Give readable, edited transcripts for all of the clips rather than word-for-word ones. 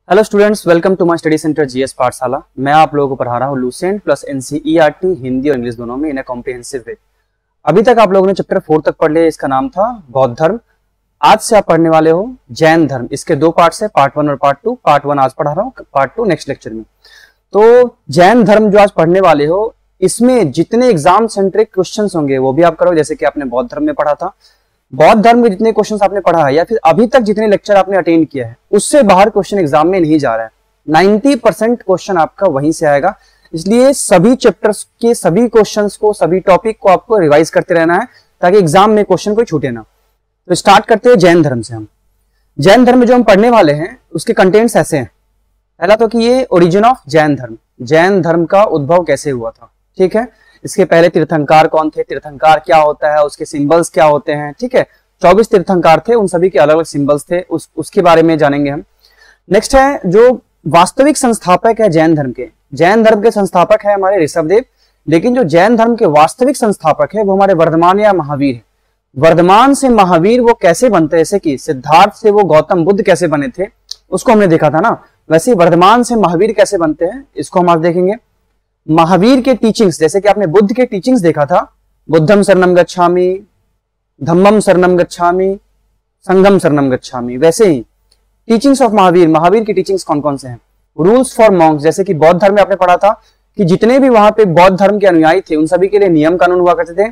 Hello students, welcome to my study centre GS Pathshala. मैं आप लोगों को पढ़ा रहा हूँ लूसेंट प्लस एनसीईआरटी हिंदी और इंग्लिश दोनों में इन ए कॉम्प्रिहेंसिव वे। अभी तक आप लोगों ने चैप्टर 4 तक पढ़ लिया। इसका नाम था बौद्ध धर्म। आज से आप पढ़ने वाले हो जैन धर्म। इसके दो पार्ट्स है, पार्ट 1 और पार्ट 2। पार्ट 1 आज पढ़ा रहा हूँ, पार्ट 2 नेक्स्ट लेक्चर में। तो जैन धर्म जो आज पढ़ने वाले हो, इसमें जितने एग्जाम सेंट्रिक क्वेश्चन होंगे वो भी आप करो, जैसे कि आपने बौद्ध धर्म में पढ़ा था। बौद्ध धर्म के जितने क्वेश्चंस आपने पढ़ा है या फिर अभी तक जितने लेक्चर आपने अटेंड किया है, उससे बाहर क्वेश्चन एग्जाम में नहीं जा रहा है। 90% क्वेश्चन आपका वहीं से आएगा। इसलिए सभी चैप्टर्स के सभी क्वेश्चंस को, सभी टॉपिक को आपको रिवाइज करते रहना है ताकि एग्जाम में क्वेश्चन कोई छूटे ना। तो स्टार्ट करते हैं जैन धर्म से। हम जैन धर्म में जो हम पढ़ने वाले हैं उसके कंटेंट्स ऐसे हैं। पहला तो कि ये ओरिजिन ऑफ जैन धर्म, जैन धर्म का उद्भव कैसे हुआ था, ठीक है। इसके पहले तीर्थंकार कौन थे, तीर्थंकार क्या होता है, उसके सिंबल्स क्या होते हैं, ठीक है। 24 तीर्थंकार थे, उन सभी के अलग अलग सिंबल्स थे, उसके बारे में जानेंगे हम। नेक्स्ट है जो वास्तविक संस्थापक है जैन धर्म के। जैन धर्म के संस्थापक है हमारे ऋषभदेव, लेकिन जो जैन धर्म के वास्तविक संस्थापक है वो हमारे वर्धमान या महावीर है। वर्धमान से महावीर वो कैसे बनते हैं, जैसे कि सिद्धार्थ से वो गौतम बुद्ध कैसे बने थे उसको हमने देखा था ना, वैसे वर्धमान से महावीर कैसे बनते हैं इसको हम आज देखेंगे। महावीर के टीचिंग्स, जैसे कि आपने बुद्ध के टीचिंग्स देखा था, बुद्धम शरणम गच्छामि, धम्मम शरणम गच्छामि, संघम शरणम गच्छामि, वैसे ही टीचिंग्स ऑफ महावीर, महावीर की टीचिंग्स कौन कौन से हैं। रूल्स फॉर मॉन्क्स, जैसे कि बौद्ध धर्म में आपने पढ़ा था कि जितने भी वहां पे बौद्ध धर्म के अनुयायी थे उन सभी के लिए नियम कानून हुआ करते थे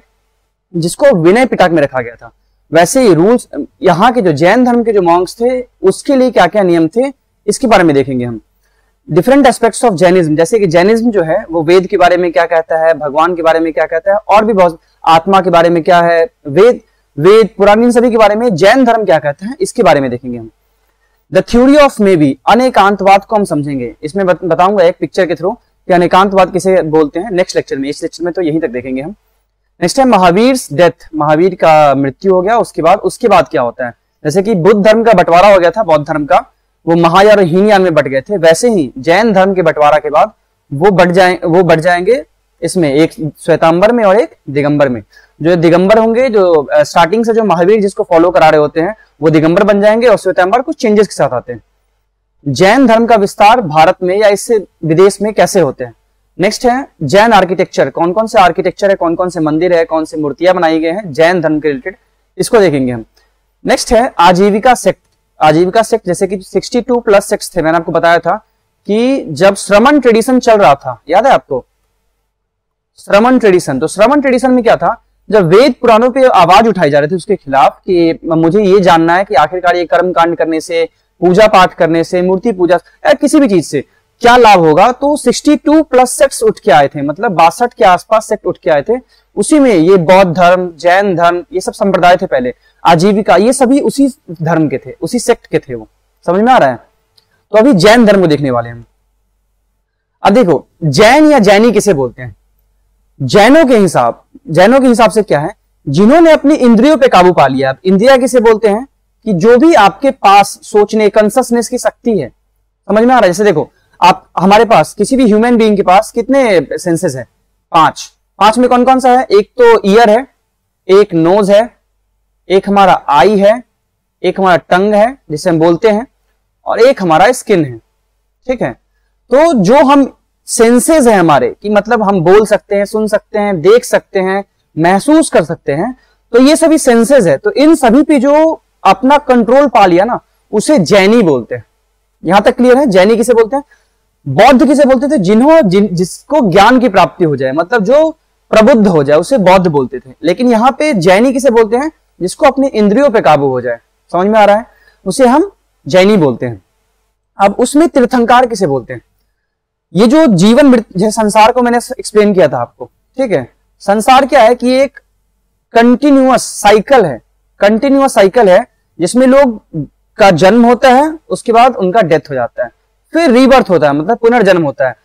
जिसको विनय पिटक में रखा गया था। वैसे ही रूल्स यहाँ के जो जैन धर्म के जो मॉन्क्स थे उसके लिए क्या क्या नियम थे इसके बारे में देखेंगे हम। डिफरेंट एस्पेक्ट्स ऑफ जैनिज्म, जैसे कि जैनिज्म जो है वो वेद के बारे में क्या कहता है, भगवान के बारे में क्या कहता है, और भी बहुत, आत्मा के बारे में क्या है, वेद पुराण, इन सभी के बारे में जैन धर्म क्या कहता है इसके बारे में देखेंगे हम। The theory of may be, Anekantavada को हम समझेंगे। इसमें बताऊंगा एक पिक्चर के थ्रू कि अनेकांतवाद किसे बोलते हैं नेक्स्ट लेक्चर में। इस लेक्चर में तो यहीं तक देखेंगे हम। नेक्स्ट है महावीर्स डेथ, महावीर का मृत्यु हो गया, उसके बाद क्या होता है। जैसे कि बुद्ध धर्म का बंटवारा हो गया था, बौद्ध धर्म का, वो महायान और हीनयान में बट गए थे, वैसे ही जैन धर्म के बंटवारा के बाद वो बढ़ जाएंगे इसमें, एक श्वेतांबर में और एक दिगंबर में। जो दिगंबर होंगे, जो स्टार्टिंग से जो महावीर जिसको फॉलो करा रहे होते हैं वो दिगंबर बन जाएंगे, और श्वेतांबर कुछ चेंजेस के साथ आते हैं। जैन धर्म का विस्तार भारत में या इससे विदेश में कैसे होते हैं। नेक्स्ट है जैन आर्किटेक्चर, कौन कौन से आर्किटेक्चर है, कौन कौन से मंदिर है, कौन से मूर्तियां बनाई गए हैं जैन धर्म के रिलेटेड, इसको देखेंगे हम। नेक्स्ट है आजीविका सेक्ट। आजीविका सेक्ट जैसे कि 62 प्लस सेक्ट्स थे, मैंने आपको बताया था कि जब श्रमण ट्रेडिशन चल रहा था, याद है आपको श्रमण ट्रेडिशन। तो श्रमण ट्रेडिशन में क्या था, जब वेद पुराणों पे आवाज उठाई जा रही थी उसके खिलाफ कि मुझे ये जानना है कि आखिरकार ये कर्म कांड करने से, पूजा पाठ करने से, मूर्ति पूजा या किसी भी चीज से क्या लाभ होगा, तो 62 प्लस सेक्ट्स उठ के आए थे, मतलब 62 के आसपास सेक्ट उठ के आए थे। उसी में ये बौद्ध धर्म, जैन धर्म, ये सब संप्रदाय थे पहले, आजीविका, ये सभी उसी धर्म के थे, उसी सेक्ट के थे। वो समझ में आ रहा है। तो अभी जैन धर्म को देखने वाले हैं। अब देखो जैन या जैनी किसे बोलते हैं। जैनों के हिसाब से क्या है, जिन्होंने अपनी इंद्रियों पे काबू पा लिया। इंद्रिया किसे बोलते हैं कि जो भी आपके पास सोचने, कंससनेस की शक्ति है। समझ में आ रहा है। जैसे देखो आप, हमारे पास किसी भी ह्यूमन बीइंग के पास कितने सेंसेस है, 5 में कौन कौन सा है, एक तो ईयर है, एक नोज है, एक हमारा आई है, एक हमारा टंग है जिसे हम बोलते हैं, और एक हमारा स्किन है, ठीक है। तो जो हम सेंसेस है हमारे, कि मतलब हम बोल सकते हैं, सुन सकते हैं, देख सकते हैं, महसूस कर सकते हैं, तो ये सभी सेंसेस है। तो इन सभी पे जो अपना कंट्रोल पा लिया ना, उसे जैनी बोलते हैं। यहां तक क्लियर है। जैनी किसे बोलते हैं। बौद्ध किसे बोलते थे, जिसको ज्ञान की प्राप्ति हो जाए, मतलब जो प्रबुद्ध हो जाए, उसे बौद्ध बोलते थे। लेकिन यहाँ पे जैनी किसे बोलते हैं, जिसको अपनी इंद्रियों पे काबू हो जाए। समझ में आ रहा है, उसे हम जैनी बोलते हैं। अब उसमें तीर्थंकार किसे बोलते हैं। ये जो जीवन मृत्यु, संसार को मैंने एक्सप्लेन किया था आपको, ठीक है। संसार क्या है कि एक कंटिन्यूअस साइकिल है जिसमें लोग का जन्म होता है, उसके बाद उनका डेथ हो जाता है, फिर रीबर्थ होता है, मतलब पुनर्जन्म होता है,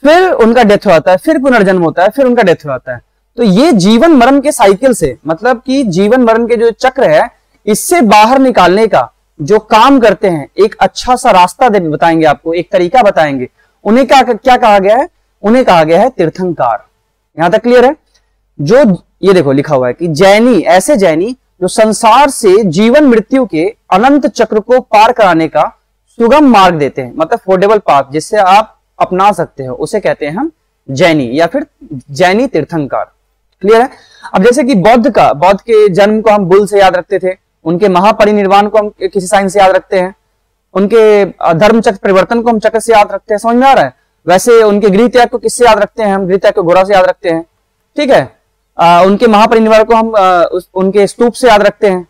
फिर उनका डेथ हो जाता है, फिर पुनर्जन्म होता है, फिर उनका डेथ हो जाता है। तो ये जीवन मरण के साइकिल से, मतलब कि जीवन मरण के जो चक्र है, इससे बाहर निकालने का जो काम करते हैं, एक अच्छा सा रास्ता बताएंगे आपको, एक तरीका बताएंगे, उन्हें क्या कहा गया है, उन्हें कहा गया है तीर्थंकार। यहां तक क्लियर है। जो ये देखो लिखा हुआ है कि जैनी, ऐसे जैनी जो संसार से जीवन मृत्यु के अनंत चक्र को पार कराने का सुगम मार्ग देते हैं, मतलब फोर्डेबल पाथ जिससे आप अपना सकते हो, उसे कहते हैं हम जैनी या फिर जैनी तीर्थंकर। क्लियर है। अब जैसे कि बौद्ध के जन्म को हम बुल से याद रखते थे, उनके महापरिनिर्वाण को हम किसी साइन से याद रखते हैं, उनके धर्म चक्र परिवर्तन को हम चक्र से याद रखते हैं, समझ में आ रहा है। वैसे उनके गृह त्याग को किससे याद रखते हैं, हम गृह त्याग को घोड़ा से याद रखते हैं, ठीक है। उनके महापरिनिर्वाण को हम उनके स्तूप से याद रखते हैं।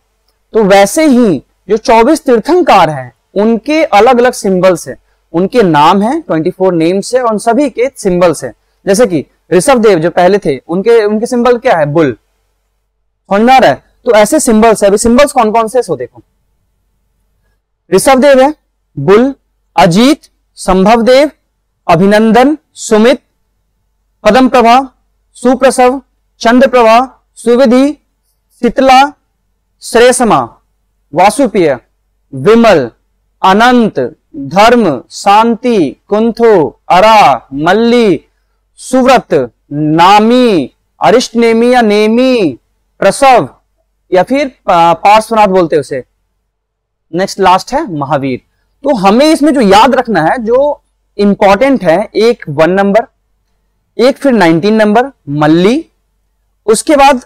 तो वैसे ही जो 24 तीर्थंकार हैं उनके अलग अलग सिंबल्स है, उनके नाम है, 24 नेम्स है, और उन सभी के सिंबल्स है। जैसे कि ऋषभ देव जो पहले थे, उनके सिंबल क्या है, बुल, समझ में आ रहा है। तो ऐसे सिंबल्स है। अभी सिंबल्स कौन कौन से, सो देखो, ऋषभ देव है, बुल, अजीत, संभव देव, अभिनंदन, सुमित, पदम प्रभा, सुप्रसव, चंद्र प्रभा, सुविधि, शीतला, श्रेयसमा, वासुप्रिय, विमल, अनंत, धर्म, शांति, कुंथो, अरा, मल्ली, सुव्रत, नामी, अरिष्टनेमी या नेमी, प्रसव या फिर पार्श्वनाथ बोलते हैं उसे। नेक्स्ट लास्ट है महावीर। तो हमें इसमें जो याद रखना है, जो इंपॉर्टेंट है, एक 1 नंबर, एक फिर 19 नंबर मल्ली, उसके बाद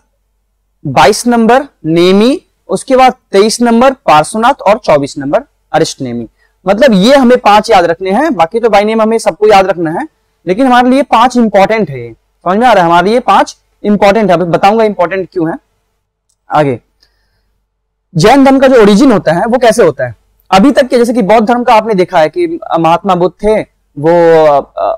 22 नंबर नेमी, उसके बाद 23 नंबर पार्श्वनाथ और 24 नंबर अरिष्टनेमी। मतलब ये हमें 5 याद रखने हैं। बाकी तो बाई नेम हमें सबको याद रखना है, लेकिन हमारे लिए 5 इंपॉर्टेंट है। ये समझ में आ रहा है, हमारे लिए 5 इंपॉर्टेंट है। बताऊंगा इंपॉर्टेंट क्यों है आगे। जैन धर्म का जो ओरिजिन होता है वो कैसे होता है। अभी तक के जैसे कि बौद्ध धर्म का आपने देखा है कि महात्मा बुद्ध थे, वो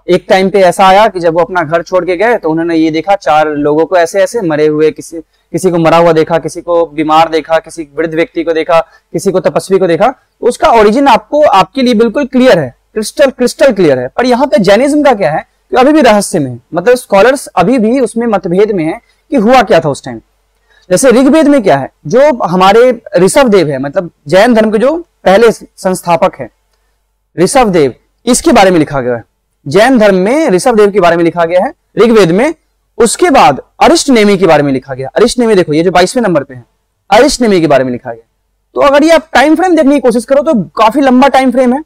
एक टाइम पे ऐसा आया कि जब वो अपना घर छोड़ के गए तो उन्होंने ये देखा 4 लोगों को ऐसे ऐसे मरे हुए, किसी को मरा हुआ देखा, किसी को बीमार देखा, किसी वृद्ध व्यक्ति को देखा, किसी को तपस्वी को देखा। तो उसका ओरिजिन आपके लिए बिल्कुल क्लियर है, क्रिस्टल क्लियर है। पर यहाँ पे जैनिज्म का क्या है कि अभी भी रहस्य में है, मतलब स्कॉलर्स अभी भी उसमें मतभेद में है कि हुआ क्या था उस टाइम। जैसे ऋग्वेद में क्या है, जो हमारे ऋषभ देव है, मतलब जैन धर्म के जो पहले संस्थापक है ऋषभ देव, इसके बारे में लिखा गया है। जैन धर्म में ऋषभ देव के बारे में लिखा गया है ऋग्वेद में। उसके बाद अरिष्टनेमी के बारे में लिखा गया। अरिष्टनेमी देखो, ये जो 22वें नंबर पे है, अरिष्टनेमी के बारे में लिखा गया। तो अगर ये आप टाइम फ्रेम देखने की कोशिश करो तो काफी लंबा टाइम फ्रेम है।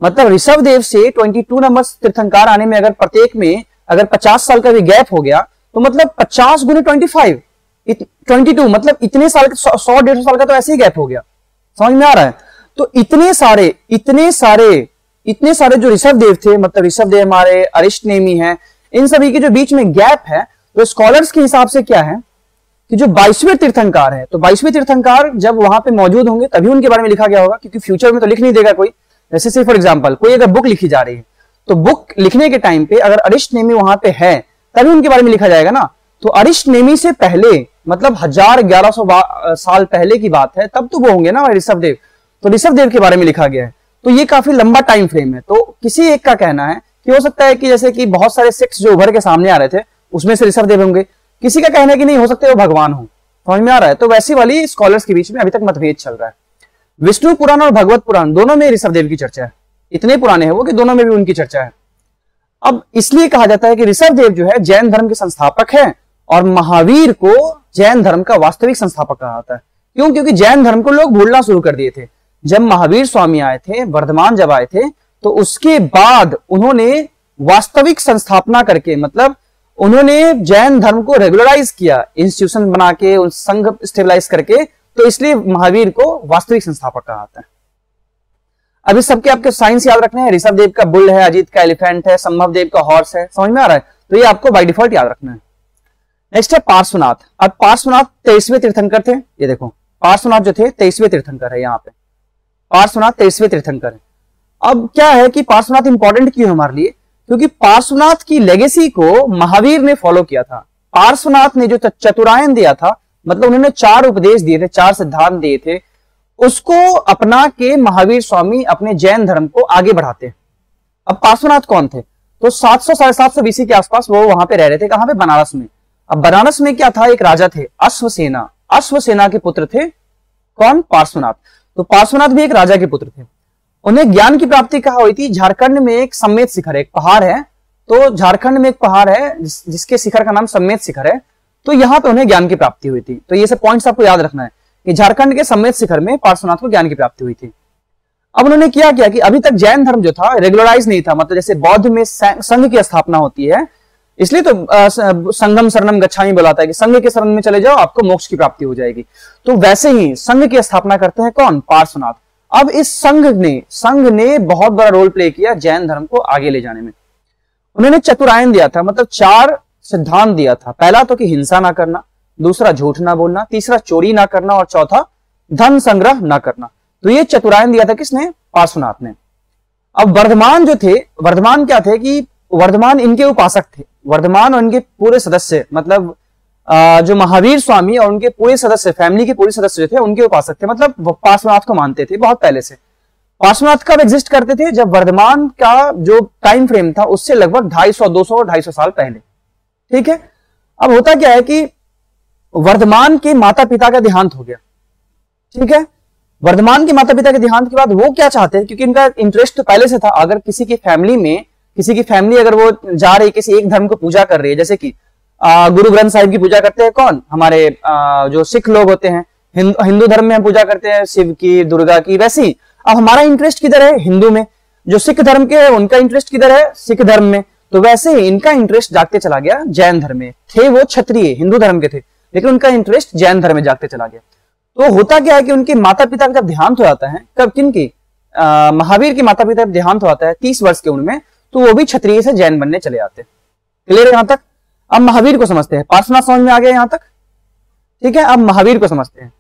मतलब ऋषभ देव से 22 नंबर तीर्थंकार आने में अगर प्रत्येक में अगर 50 साल का भी गैप हो गया तो मतलब 50 गुने 25 22, मतलब इतने साल 100-150 साल का तो ऐसे ही गैप हो गया। समझ में आ रहा है। तो इतने सारे जो ऋषभ देव थे, मतलब ऋषभ देव हमारे, अरिष्टनेमी है, इन सभी के जो बीच में गैप है, तो स्कॉलर्स के हिसाब से क्या है कि जो 22वें तीर्थंकार है, तो 22वें तीर्थंकार जब वहां पे मौजूद होंगे तभी उनके बारे में लिखा गया होगा, क्योंकि फ्यूचर में तो लिख नहीं देगा कोई। जैसे से फॉर एग्जांपल कोई अगर बुक लिखी जा रही है तो बुक लिखने के टाइम पे अगर अरिष्टनेमी वहां पे है तभी उनके बारे में लिखा जाएगा ना। तो अरिष्टनेमी से पहले, मतलब 1100 साल पहले की बात है, तब तो वो होंगे ना ऋषभ देव। तो ऋषभ देव के बारे में लिखा गया है। तो ये काफी लंबा टाइम फ्रेम है। तो किसी एक का कहना है कि हो सकता है कि जैसे कि बहुत सारे सेक्ट्स जो उभर के सामने आ रहे थे उसमें से ऋषभ देव होंगे, किसी का कहना है कि नहीं, हो सकता है वो भगवान हो। समझ में आ रहा है। तो वैसी वाली स्कॉलर्स के बीच में अभी तक मतभेद चल रहा है। विष्णु पुराण और भगवत पुराण दोनों में ऋषभ देव की चर्चा है। इतने पुराने हैं वो कि दोनों में भी उनकी चर्चा है। अब इसलिए कहा जाता है कि ऋषभ देव जो है जैन धर्म के संस्थापक है और महावीर को जैन धर्म का वास्तविक संस्थापक कहा जाता है। क्यों? क्योंकि जैन धर्म को लोग भूलना शुरू कर दिए थे। जब महावीर स्वामी आए थे, वर्धमान जब आए थे, तो उसके बाद उन्होंने वास्तविक संस्थापना करके, मतलब उन्होंने जैन धर्म को रेगुलराइज किया, इंस्टीट्यूशन बना के, उन संघ स्टेबलाइज करके। तो इसलिए महावीर को वास्तविक संस्थापक कहा जाता है। अभी सबके आपके साइंस याद रखने हैं। ऋषभ देव का बुल है, अजीत का एलिफेंट है, संभव देव का हॉर्स है। समझ में आ रहा है। तो ये आपको बाय डिफॉल्ट याद रखना है। नेक्स्ट है पार्श्वनाथ। अब पार्श्वनाथ 23वें तीर्थंकर थे। ये देखो पार्श्वनाथ जो थे 23वें तीर्थंकर है। यहाँ पे पार्श्वनाथ 23वें तीर्थंकर है। अब क्या है कि पार्श्वनाथ इंपॉर्टेंट क्यों है हमारे लिए? क्योंकि पार्श्वनाथ की लेगेसी को महावीर ने फॉलो किया था। पार्श्वनाथ ने जो चतुरायन दिया था, मतलब उन्होंने 4 उपदेश दिए थे, 4 सिद्धांत दिए थे, उसको अपना के महावीर स्वामी अपने जैन धर्म को आगे बढ़ाते हैं। अब पार्श्वनाथ कौन थे? तो 700-750 बीसी के आसपास वो वहां पे रह रहे थे। कहां पे? बनारस में। अब बनारस में क्या था? एक राजा थे अश्वसेना। अश्वसेना के पुत्र थे कौन? पार्श्वनाथ। तो पार्श्वनाथ भी एक राजा के पुत्र थे। उन्हें ज्ञान की प्राप्ति कहाँ हुई थी? झारखंड में एक सम्मेत शिखर है, एक पहाड़ है। तो झारखंड में एक पहाड़ है जिसके शिखर का नाम सम्मेत शिखर है। तो यहां पे उन्हें ज्ञान की प्राप्ति हुई थी। तो ये सब पॉइंट्स आपको याद रखना है कि झारखंड के सम्मेत शिखर में पार्श्वनाथ को ज्ञान की प्राप्ति हुई थी। अब उन्होंने क्या किया कि अभी तक जैन धर्म जो था रेगुलराइज नहीं था, मतलब जैसे बौद्ध में संघ की स्थापना होती है, इसलिए तो संगम शरणम गच्छामि बुलाता है कि संघ के शरण में चले जाओ आपको मोक्ष की प्राप्ति हो जाएगी। तो वैसे ही संघ की स्थापना करते हैं कौन? पार्श्वनाथ। अब इस संघ ने बहुत बड़ा रोल प्ले किया जैन धर्म को आगे ले जाने में। उन्होंने चतुरायन दिया था, मतलब 4 सिद्धांत दिया था। पहला तो कि हिंसा ना करना, दूसरा झूठ ना बोलना, तीसरा चोरी ना करना और चौथा धन संग्रह ना करना। तो ये चतुरायन दिया था किसने? पार्श्वनाथ ने। अब वर्धमान जो थे, वर्धमान क्या थे कि वर्धमान इनके उपासक थे। वर्धमान और इनके पूरे सदस्य, मतलब जो महावीर स्वामी और उनके पूरे सदस्य, फैमिली के पूरे सदस्य जो थे उनके उपासक थे, मतलब वो पार्श्वनाथ को मानते थे बहुत पहले से। पार्श्वनाथ कब एग्जिस्ट करते थे? जब वर्धमान का जो टाइम फ्रेम था उससे लगभग 250, 200 और 250 साल पहले। ठीक है। अब होता क्या है कि वर्धमान के माता पिता का देहांत हो गया। ठीक है। वर्धमान के माता पिता के देहांत के बाद वो क्या चाहते हैं, क्योंकि इनका इंटरेस्ट तो पहले से था, अगर किसी की फैमिली अगर वो जा रही किसी एक धर्म को पूजा कर रही है, जैसे कि गुरु ग्रंथ साहिब की पूजा करते हैं कौन? हमारे जो सिख लोग होते हैं। हिंदू धर्म में हम पूजा करते हैं शिव की, दुर्गा की। वैसे ही अब हमारा इंटरेस्ट किधर है? हिंदू में। जो सिख धर्म के है उनका इंटरेस्ट किधर है? सिख धर्म में। तो वैसे ही इनका इंटरेस्ट जागते चला गया जैन धर्म में। थे वो क्षत्रिय हिंदू धर्म के थे, लेकिन उनका इंटरेस्ट जैन धर्म में जागते चला गया। तो होता क्या है कि उनके माता पिता का जब देहांत हो जाता है, कब? किनकी? महावीर के माता पिता का देहांत हो जाता है 30 वर्ष की उम्र में, तो वो भी क्षत्रिय से जैन बनने चले जाते हैं। क्लियर है यहां तक? अब महावीर को समझते हैं। पार्श्वनाथ समझ में आ गया यहां तक? ठीक है। अब महावीर को समझते हैं।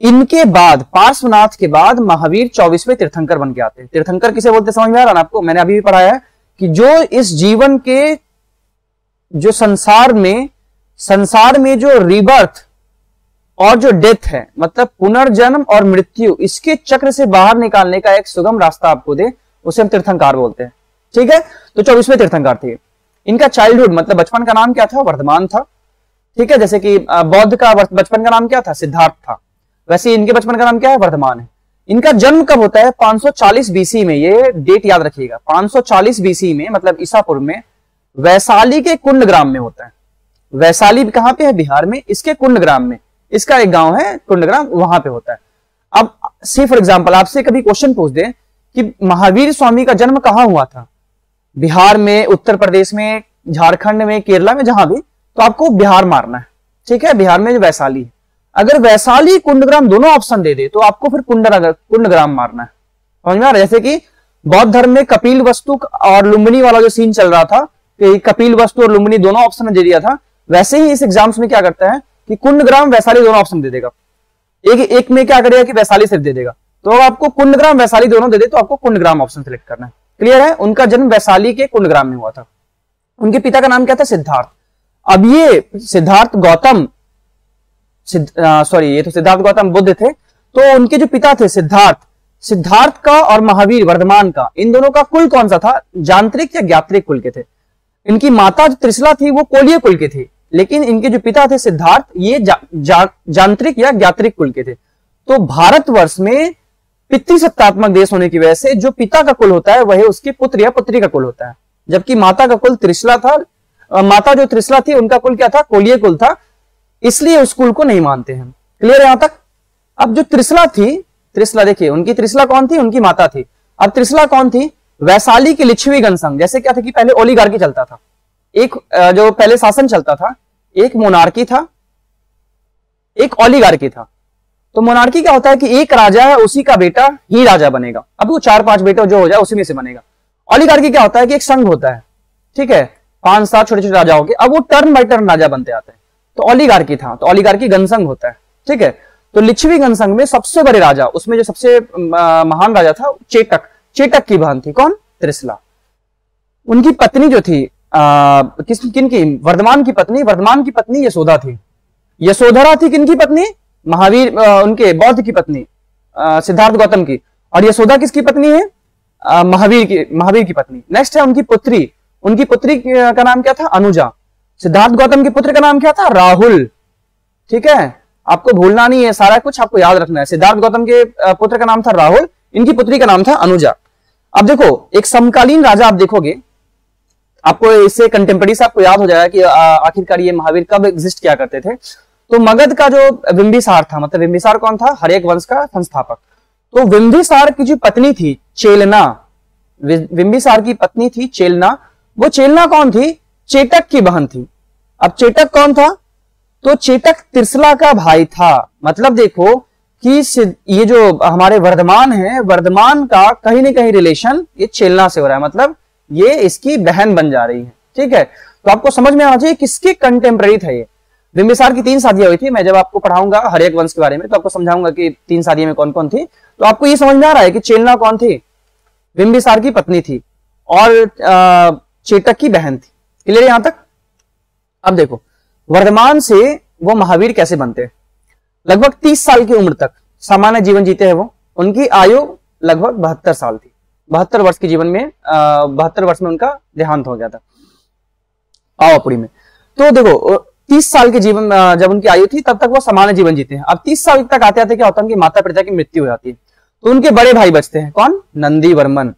इनके बाद, पार्श्वनाथ के बाद महावीर 24वें तीर्थंकर बन के आते हैं। तीर्थंकर किसे बोलते समझ में आ रहा है आपको? मैंने अभी भी पढ़ाया है कि जो इस जीवन के, जो संसार में जो रिबर्थ और जो डेथ है, मतलब पुनर्जन्म और मृत्यु, इसके चक्र से बाहर निकालने का एक सुगम रास्ता आपको दे, उसे हम तीर्थंकर बोलते हैं। ठीक है। तो 24वें तीर्थंकर थे। इनका चाइल्डहुड, मतलब बचपन का नाम क्या था? वर्धमान था। ठीक है। जैसे कि बौद्ध का बचपन का नाम क्या था? सिद्धार्थ था। वैसे इनके बचपन का नाम क्या है? वर्धमान है। इनका जन्म कब होता है? 540 बीसी में। ये डेट याद रखिएगा। 540 बीसी में, मतलब ईसा पूर्व में, वैशाली के कुंडग्राम में होता है। वैशाली कहां पे है? बिहार में। इसके कुंडग्राम में, इसका एक गांव है कुंडग्राम, वहां पे होता है। अब से फॉर एग्जांपल आपसे कभी क्वेश्चन पूछ दे कि महावीर स्वामी का जन्म कहां हुआ था? बिहार में, उत्तर प्रदेश में, झारखंड में, केरला में, जहां भी, तो आपको बिहार मारना है। ठीक है। बिहार में जो वैशाली है, अगर वैशाली कुंडग्राम दोनों ऑप्शन दे दे तो आपको फिर कुंडग्राम मारना है। समझ में आ रहा है? जैसे कि बौद्ध धर्म में कपिल वस्तु और लुम्बिनी वाला जो सीन चल रहा था कि कपिल वस्तु और लुम्बिनी दोनों ऑप्शन दे दिया था, वैसे ही इस एग्जाम्स में क्या करता है कि कुंडग्राम वैशाली दोनों ऑप्शन दे देगा। एक में क्या करेगा कि वैशाली सिर्फ दे देगा। तो अगर आपको कुंडग्राम वैशाली दोनों दे दे तो आपको कुंडग्राम ऑप्शन सिलेक्ट करना है। क्लियर है? उनका जन्म वैशाली के कुंडग्राम में हुआ था। उनके पिता का नाम क्या था? सिद्धार्थ। अब ये सिद्धार्थ गौतम बुद्ध थे। तो उनके जो पिता थे सिद्धार्थ का और महावीर वर्धमान का, इन दोनों का कुल कौन सा था? जांत्रिक या ज्ञात्रिक कुल के थे। इनकी माता जो त्रिशला थी वो कोलीय कुल के थे, लेकिन इनके जो पिता थे सिद्धार्थ, ये जांत्रिक या ज्ञात्रिक कुल के थे। तो भारतवर्ष में पितृसत्तात्मक देश होने की वजह से जो पिता का कुल होता है वह उसके पुत्र या पुत्री का कुल होता है, जबकि माता का कुल त्रिशला था। माता जो त्रिशला थी उनका कुल क्या था? कोलीय कुल था, इसलिए उस कुल को नहीं मानते हैं। क्लियर है यहां तक? अब जो त्रिशला थी, त्रिशला देखिए, उनकी त्रिशला कौन थी? उनकी माता थी। अब त्रिशला कौन थी? वैशाली की लिच्छवी गणसंघ। जैसे क्या था कि पहले ओलिगार्की चलता था, एक जो पहले शासन चलता था, एक मोनार्की था, एक ओलिगार्की था। तो मोनार्की क्या होता है कि एक राजा है, उसी का बेटा ही राजा बनेगा। अब वो 4-5 बेटे जो हो जाए उसी में से बनेगा। ओलिगार्की क्या होता है कि एक संघ होता है, ठीक है, 5-7 छोटे-छोटे राजा होंगे, अब वो टर्न बाय टर्न राजा बनते आते हैं। तो ओलिगार्की था, तो ओलिगार्की गणसंघ होता है, ठीक है। तो लिच्छवी गणसंघ में सबसे बड़े राजा, उसमें जो सबसे महान राजा था चेटक की बहन थी कौन? त्रिशला। उनकी पत्नी जो थी किनकी? वर्धमान की पत्नी यशोदा थी। यशोधरा थी किनकी पत्नी? महावीर उनके बौद्ध की पत्नी सिद्धार्थ गौतम की। और यशोदा किसकी पत्नी है? महावीर की पत्नी। नेक्स्ट है उनकी पुत्री का नाम क्या था? अनुजा। सिद्धार्थ गौतम के पुत्र का नाम क्या था? राहुल। ठीक है, आपको भूलना नहीं है, सारा कुछ आपको याद रखना है। सिद्धार्थ गौतम के पुत्र का नाम था राहुल, इनकी पुत्री का नाम था अनुजा। अब देखो, एक समकालीन राजा आप देखोगे, आपको इससे कंटेम्पररी से आपको याद हो जाएगा कि आखिरकार ये महावीर कब एग्जिस्ट किया करते थे। तो मगध का जो बिंबिसार था, मतलब बिंबिसार कौन था? हर्यक वंश का संस्थापक। तो बिंबिसार की जो पत्नी थी चेलना, बिंबिसार की पत्नी थी चेलना, वो चेलना कौन थी? चेटक की बहन थी। अब चेटक कौन था? तो चेटक तिरसला का भाई था। मतलब देखो कि ये जो हमारे वर्धमान है, वर्धमान का कहीं ना कहीं रिलेशन ये चेलना से हो रहा है, मतलब ये इसकी बहन बन जा रही है। ठीक है, तो आपको समझ में आना चाहिए किसके कंटेम्पररी था ये। बिंबिसार की 3 शादियां हुई थी। मैं जब आपको पढ़ाऊंगा हर्यक वंश के बारे में तो आपको समझाऊंगा कि 3 शादियों में कौन कौन थी। तो आपको ये समझ में आ रहा है कि चेलना कौन थी? बिंबिसार की पत्नी थी और चेटक की बहन थी। क्लियर यहां तक? अब देखो वर्धमान से वो महावीर कैसे बनते हैं। लगभग 30 साल की उम्र तक सामान्य जीवन जीते हैं वो। उनकी आयु लगभग 72 साल थी। 72 वर्ष के जीवन में 72 वर्ष में उनका देहांत हो गया था पावापुरी में। तो देखो 30 साल के जीवन जब उनकी आयु थी तब तक वो सामान्य जीवन जीते हैं। अब 30 साल तक आते आते क्या होता है, उनकी माता पिता की मृत्यु हो जाती है। तो उनके बड़े भाई बचते हैं, कौन? नंदी वर्मन।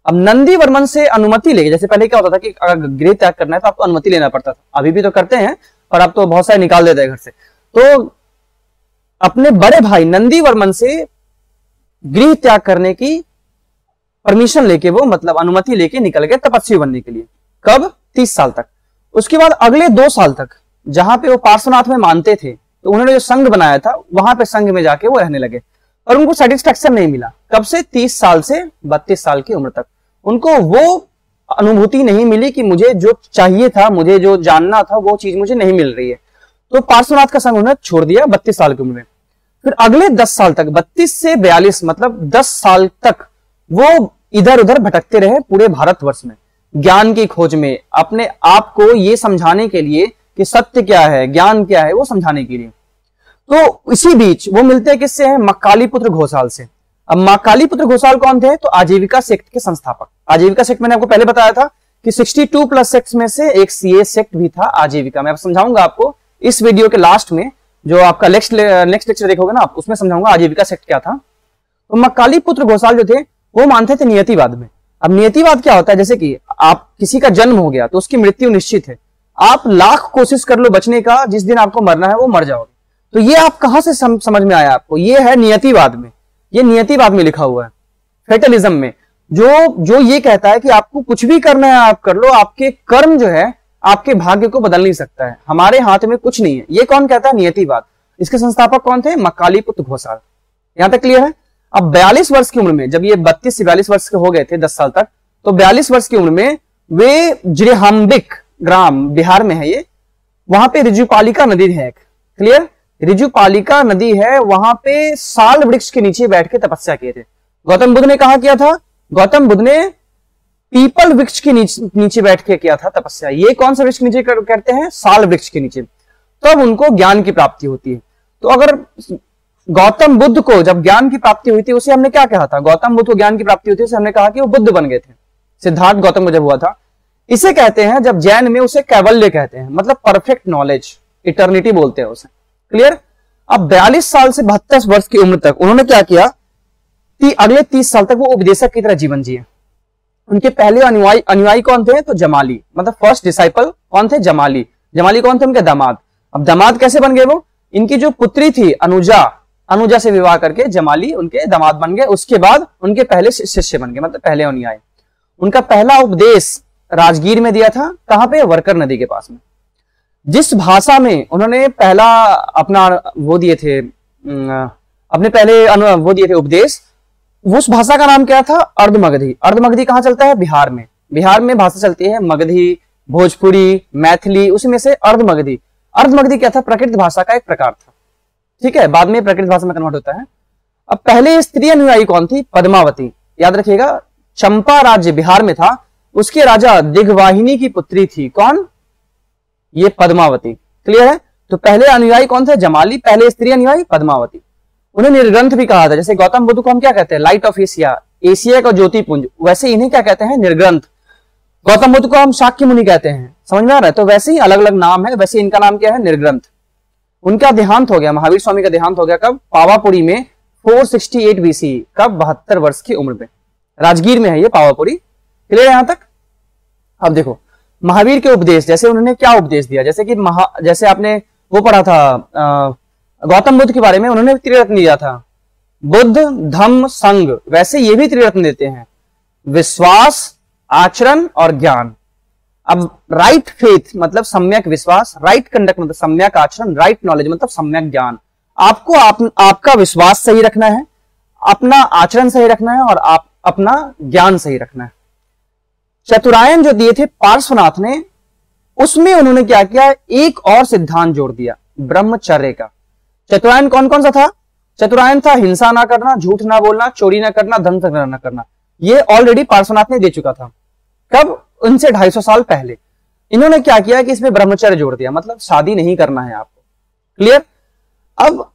अब नंदी वर्मन से अनुमति लेके, जैसे पहले क्या होता था कि अगर गृह त्याग करना है तो आपको अनुमति लेना पड़ता था, अभी भी तो करते हैं पर अब तो बहुत सारे निकाल देते हैं घर से। तो अपने बड़े भाई नंदी वर्मन से गृह त्याग करने की परमिशन लेके वो, मतलब अनुमति लेके निकल गए तपस्वी बनने के लिए। कब? 30 साल तक। उसके बाद अगले 2 साल तक जहां पे वो पार्श्वनाथ में मानते थे तो उन्होंने जो संघ बनाया था वहां पे संघ में जाके वो रहने लगे और उनको सेटिस्फैक्शन नहीं मिला। कब से? 30 साल से 32 साल की उम्र तक उनको वो अनुभूति नहीं मिली कि मुझे जो चाहिए था, मुझे जो जानना था वो चीज मुझे नहीं मिल रही है। तो पार्श्वनाथ का संघ उन्होंने छोड़ दिया 32 साल की उम्र में। फिर अगले 10 साल तक 32 से 42 मतलब 10 साल तक वो इधर उधर भटकते रहे पूरे भारतवर्ष में ज्ञान की खोज में, अपने आप को ये समझाने के लिए कि सत्य क्या है, ज्ञान क्या है, वो समझाने के लिए। तो इसी बीच वो मिलते हैं किससे? है मक्कालीपुत्र घोषाल से। अब मक्कालीपुत्र घोषाल कौन थे? तो आजीविका सेक्ट के संस्थापक। आजीविका सेक्ट मैंने आपको पहले बताया था कि 62 प्लस सेक्ट में से एक सीए सेक्ट भी था आजीविका। मैं समझाऊंगा आपको इस वीडियो के लास्ट में, जो आपका नेक्स्ट लेक्चर देखोगे ना आप, उसमें समझाऊंगा आजीविका सेक्ट क्या था। तो मक्कालीपुत्र घोषाल जो थे वो मानते थे नियतिवाद में। अब नियतिवाद क्या होता है? जैसे कि आप किसी का जन्म हो गया तो उसकी मृत्यु निश्चित है, आप लाख कोशिश कर लो बचने का, जिस दिन आपको मरना है वो मर जाओगे। तो ये आप कहां से समझ में आया आपको? ये है नियतिवाद में, ये नियतिवाद में लिखा हुआ है, फेटलिज्म में, जो ये कहता है कि आपको कुछ भी करना है आप कर लो, आपके कर्म जो है आपके भाग्य को बदल नहीं सकता है, हमारे हाथ में कुछ नहीं है। ये कौन कहता है? नियतिवाद। इसके संस्थापक कौन थे? मक्कालीपुत्र घोषाल। यहां तक क्लियर है? अब 42 वर्ष की उम्र में, जब ये 32 से 42 वर्ष के हो गए थे 10 साल तक, तो 42 वर्ष की उम्र में वे जिरहाम्बिक ग्राम बिहार में है ये, वहां पे ऋजुपालिका नदी है एक। क्लियर? ऋजुपालिका नदी है, वहां पे साल वृक्ष के नीचे बैठ के तपस्या किए थे। गौतम बुद्ध ने कहा किया था? गौतम बुद्ध ने पीपल वृक्ष के नीचे बैठ के किया था तपस्या। ये कौन सा वृक्ष नीचे करते हैं? साल वृक्ष के नीचे। तब उनको ज्ञान की प्राप्ति होती है। तो अगर गौतम बुद्ध को जब ज्ञान की प्राप्ति हुई थी उसे हमने क्या कहा था? गौतम बुद्ध को ज्ञान की प्राप्ति हुई थी उसे हमने कहा कि वो बुद्ध बन गए थे। सिद्धार्थ गौतम को जब हुआ था, इसे कहते हैं, जब जैन में उसे कैवल्य कहते हैं, मतलब परफेक्ट नॉलेज, इटर्निटी बोलते हैं उसे। क्लियर? अब 42 साल से 72 वर्ष की उम्र तक उन्होंने क्या किया? अगले 30 साल तक वो उपदेशक की तरह जीवन जिए। उनके पहले अनुयायी कौन थे? तो जमाली, मतलब फर्स्ट डिसाइपल कौन थे? जमाली। जमाली कौन थे? उनके दामाद। अब दामाद कैसे बन गए वो? इनकी जो पुत्री थी अनुजा से विवाह करके जमाली उनके दामाद बन गए। उसके बाद उनके पहले शिष्य बन गए, मतलब पहले अनुयायी। उनका पहला उपदेश राजगीर में दिया था। कहां पे? वर्कर नदी के पास में। जिस भाषा में उन्होंने पहला अपना वो दिए थे, अपने पहले वो दिए थे उपदेश, उस भाषा का नाम क्या था? अर्धमगधी। अर्धमगधी कहां चलता है? बिहार में। बिहार में भाषा चलती है मगधी, भोजपुरी, मैथिली, उसमें से अर्धमगधी। अर्धमगधी क्या था? प्रकृत भाषा का एक प्रकार था। ठीक है, बाद में प्रकृत भाषा में कन्वर्ट होता है। अब पहले स्त्री अनुयायी कौन थी? पद्मावती। याद रखिएगा, चंपा राज्य बिहार में था, उसके राजा दिग्वाहिनी की पुत्री थी। कौन? ये पद्मावती। क्लियर है? तो पहले अनुयायी कौन थे? जमाली। पहले स्त्री अनुयायी पद्मावती। उन्हें निर्ग्रंथ भी कहा था। जैसे गौतम बुद्ध को हम क्या कहते हैं? लाइट ऑफ एशिया, एशिया का ज्योतिपुंज, वैसे इन्हें क्या कहते हैं? निर्ग्रंथ। गौतम बुद्ध को हम शाक्य मुनि कहते हैं। समझ में आ रहा है? तो वैसे ही अलग अलग नाम है, वैसे इनका नाम क्या है? निर्ग्रंथ। उनका देहांत हो गया, महावीर स्वामी का देहांत हो गया कब? पावापुरी में 468 BC। कब? 72 वर्ष की उम्र में। राजगीर में है ये पावापुरी। क्लियर है यहां तक? अब देखो महावीर के उपदेश, जैसे उन्होंने क्या उपदेश दिया, जैसे कि जैसे आपने वो पढ़ा था गौतम बुद्ध के बारे में, उन्होंने त्रिरत्न दिया था। बुद्ध धम्म संघ, वैसे ये भी त्रिरत्न देते हैं, विश्वास, आचरण और ज्ञान। अब राइट फेथ मतलब सम्यक विश्वास, राइट कंडक्ट मतलब सम्यक आचरण, राइट नॉलेज मतलब सम्यक ज्ञान। आपको आपका विश्वास सही रखना है, अपना आचरण सही रखना है और आप अपना ज्ञान सही रखना है। चतुरायन जो दिए थे पार्श्वनाथ ने, उसमें उन्होंने क्या किया, एक और सिद्धांत जोड़ दिया, ब्रह्मचर्य का। चतुरायन कौन कौन सा था? चतुरायन था हिंसा ना करना, झूठ ना बोलना, चोरी ना करना, धन संग्रह ना करना। ये ऑलरेडी पार्श्वनाथ ने दे चुका था। कब? उनसे 250 साल पहले। इन्होंने क्या किया कि इसमें ब्रह्मचर्य जोड़ दिया, मतलब शादी नहीं करना है आपको। क्लियर? अब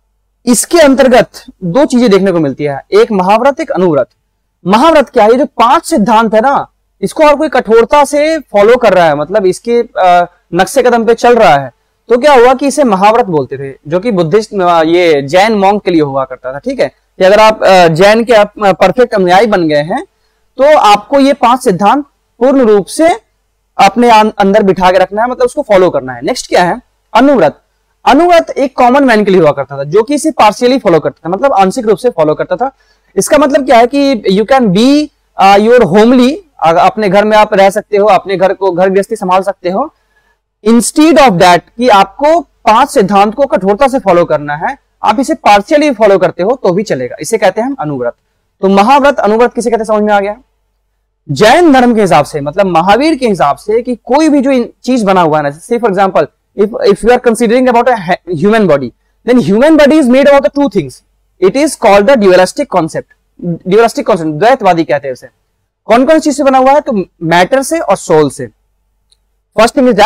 इसके अंतर्गत दो चीजें देखने को मिलती है, एक महाव्रत, एक अनुव्रत। महाव्रत क्या है? ये जो 5 सिद्धांत है ना, इसको और कोई कठोरता से फॉलो कर रहा है, मतलब इसके नक्शे कदम पे चल रहा है, तो क्या हुआ कि इसे महाव्रत बोलते थे, जो कि बुद्धिस्ट ये जैन मॉन्क के लिए हुआ करता था। ठीक है, कि अगर आप जैन के परफेक्ट अनुयायी बन गए हैं तो आपको ये 5 सिद्धांत पूर्ण रूप से अपने अंदर बिठा के रखना है, मतलब उसको फॉलो करना है। नेक्स्ट क्या है? अनुव्रत। अनुव्रत एक कॉमन मैन के लिए हुआ करता था, जो कि इसे पार्शियली फॉलो करता था, मतलब आंशिक रूप से फॉलो करता था। इसका मतलब क्या है कि you can be your homely, अपने घर में आप रह सकते हो, अपने घर गृहस्थी संभाल सकते हो। इंस्टीड ऑफ दैट कि आपको 5 सिद्धांत को कठोरता से फॉलो करना है, आप इसे पार्शियली फॉलो करते हो तो भी चलेगा, इसे कहते हैं हम अनुव्रत। तो महाव्रत अनुव्रत किसे कहते हैं समझ में आ गया? जैन धर्म के हिसाब से, मतलब महावीर के हिसाब से, कि कोई भी जो चीज बना हुआ है ना, से for example if you are considering about a human body, then human body is made about the two things. It is called the dualistic concept. dualistic concept द्वैतवादी कहते हैं उसे। कौन कौन चीज से बना हुआ है? तो मैटर से और सोल से। First thing is